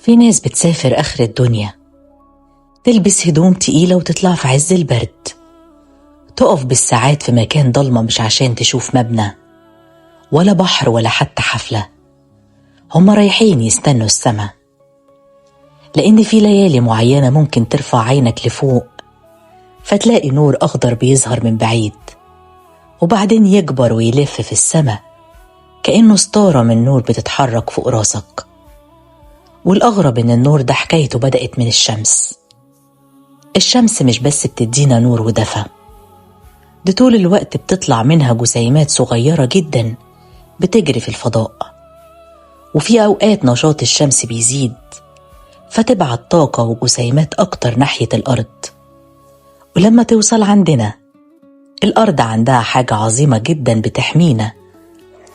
في ناس بتسافر آخر الدنيا، تلبس هدوم تقيلة وتطلع في عز البرد، تقف بالساعات في مكان ضلمة مش عشان تشوف مبنى ولا بحر ولا حتى حفلة. هما رايحين يستنوا السما، لأن في ليالي معينة ممكن ترفع عينك لفوق فتلاقي نور أخضر بيظهر من بعيد، وبعدين يكبر ويلف في السما كأنه ستارة من نور بتتحرك فوق راسك. والأغرب إن النور ده حكايته بدأت من الشمس. الشمس مش بس بتدينا نور ودفى، دي طول الوقت بتطلع منها جسيمات صغيرة جدا بتجري في الفضاء، وفي أوقات نشاط الشمس بيزيد فتبعت طاقة وجسيمات أكتر ناحية الأرض. ولما توصل عندنا، الأرض عندها حاجة عظيمة جدا بتحمينا،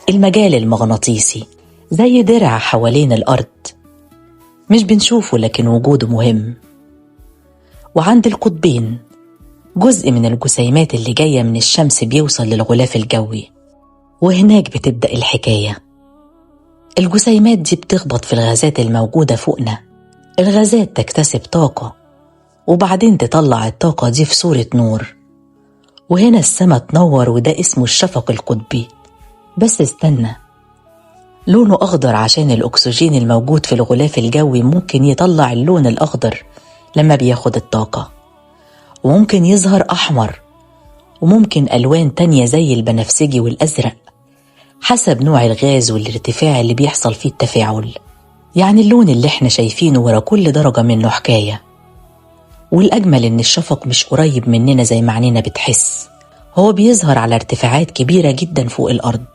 المجال المغناطيسي زي درع حوالين الأرض، مش بنشوفه لكن وجوده مهم. وعند القطبين جزء من الجسيمات اللي جاية من الشمس بيوصل للغلاف الجوي، وهناك بتبدأ الحكاية. الجسيمات دي بتخبط في الغازات الموجودة فوقنا، الغازات تكتسب طاقة وبعدين تطلع الطاقة دي في صورة نور، وهنا السما تنور، وده اسمه الشفق القطبي. بس استنى، لونه أخضر عشان الأكسجين الموجود في الغلاف الجوي ممكن يطلع اللون الأخضر لما بياخد الطاقة، وممكن يظهر أحمر، وممكن ألوان تانية زي البنفسجي والأزرق حسب نوع الغاز والارتفاع اللي بيحصل فيه التفاعل. يعني اللون اللي احنا شايفينه ورا كل درجة منه حكاية. والأجمل إن الشفق مش قريب مننا زي ما عينينا بتحس، هو بيظهر على ارتفاعات كبيرة جدا فوق الأرض،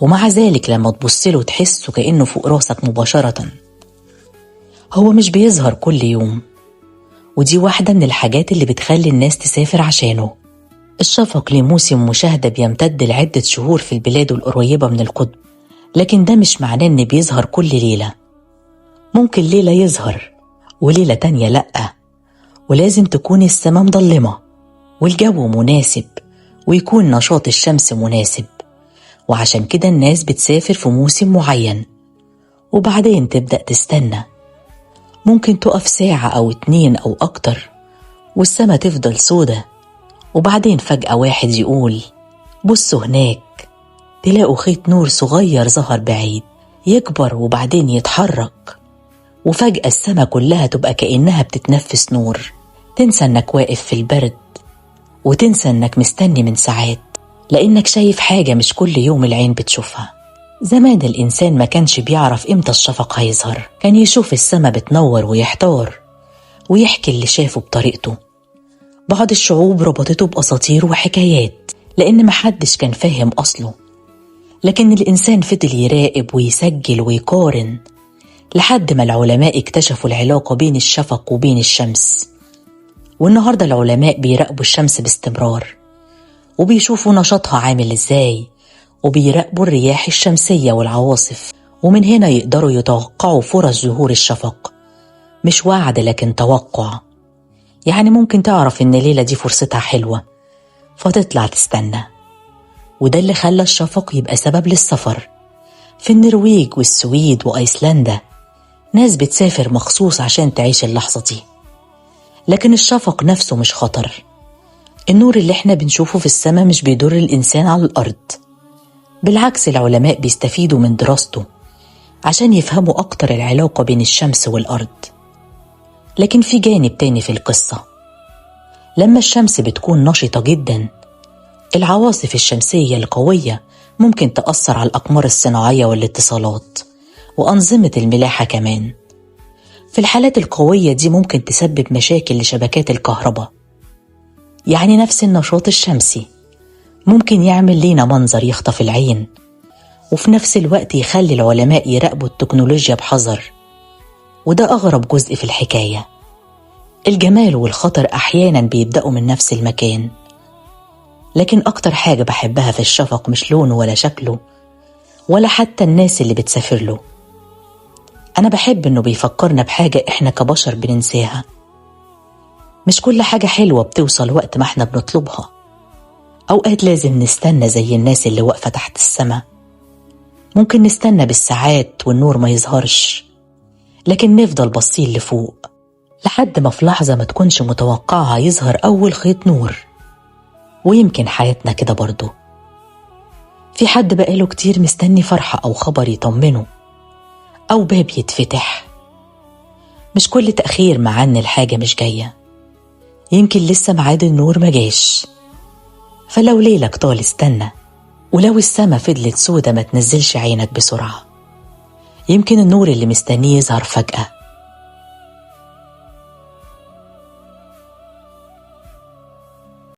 ومع ذلك لما تبصله تحسه كأنه فوق راسك مباشرة. هو مش بيظهر كل يوم، ودي واحدة من الحاجات اللي بتخلي الناس تسافر عشانه. الشفق ليه موسم مشاهدة بيمتد لعدة شهور في البلاد القريبة من القطب، لكن ده مش معناه إن بيظهر كل ليلة. ممكن ليلة يظهر وليلة تانية لأ، ولازم تكون السماء مظلمة والجو مناسب ويكون نشاط الشمس مناسب. وعشان كده الناس بتسافر في موسم معين وبعدين تبدأ تستنى، ممكن تقف ساعة أو 2 أو أكتر والسما تفضل سودة، وبعدين فجأة واحد يقول بصوا هناك، تلاقوا خيط نور صغير ظهر بعيد يكبر وبعدين يتحرك، وفجأة السما كلها تبقى كأنها بتتنفس نور. تنسى انك واقف في البرد، وتنسى انك مستني من ساعات، لانك شايف حاجة مش كل يوم العين بتشوفها. زمان الإنسان ما كانش بيعرف امتى الشفق هيظهر، كان يشوف السما بتنور ويحتار ويحكي اللي شافه بطريقته. بعض الشعوب ربطته بأساطير وحكايات لأن محدش كان فاهم أصله، لكن الإنسان فضل يراقب ويسجل ويقارن لحد ما العلماء اكتشفوا العلاقة بين الشفق وبين الشمس. والنهاردة العلماء بيراقبوا الشمس باستمرار، وبيشوفوا نشاطها عامل ازاي، وبيراقبوا الرياح الشمسية والعواصف، ومن هنا يقدروا يتوقعوا فرص ظهور الشفق. مش وعد لكن توقع. يعني ممكن تعرف ان الليلة دي فرصتها حلوة فتطلع تستنى. وده اللي خلى الشفق يبقى سبب للسفر. في النرويج والسويد وأيسلندا ناس بتسافر مخصوص عشان تعيش اللحظة دي. لكن الشفق نفسه مش خطر. النور اللي احنا بنشوفه في السماء مش بيضر الإنسان على الأرض، بالعكس العلماء بيستفيدوا من دراسته عشان يفهموا أكتر العلاقة بين الشمس والأرض. لكن في جانب تاني في القصة. لما الشمس بتكون نشطة جدا، العواصف الشمسية القوية ممكن تأثر على الأقمار الصناعية والاتصالات وأنظمة الملاحة كمان. في الحالات القوية دي ممكن تسبب مشاكل لشبكات الكهرباء. يعني نفس النشاط الشمسي ممكن يعمل لينا منظر يخطف العين، وفي نفس الوقت يخلي العلماء يراقبوا التكنولوجيا بحذر. وده أغرب جزء في الحكاية. الجمال والخطر أحيانا بيبدأوا من نفس المكان. لكن أكتر حاجة بحبها في الشفق مش لونه ولا شكله ولا حتى الناس اللي بتسافر له. أنا بحب إنه بيفكرنا بحاجة إحنا كبشر بننساها. مش كل حاجة حلوة بتوصل وقت ما إحنا بنطلبها. أوقات لازم نستنى زي الناس اللي واقفة تحت السما. ممكن نستنى بالساعات والنور ما يظهرش، لكن نفضل باصين لفوق لحد ما في لحظة ما تكونش متوقعها يظهر أول خيط نور. ويمكن حياتنا كده برضو، في حد بقاله كتير مستني فرحة أو خبر يطمنه أو باب يتفتح. مش كل تأخير مع إن الحاجة مش جاية، يمكن لسه ميعاد النور مجاش. فلو ليلك طال استنى، ولو السما فضلت سودة ما تنزلش عينك بسرعة، يمكن النور اللي مستنيه يظهر فجأة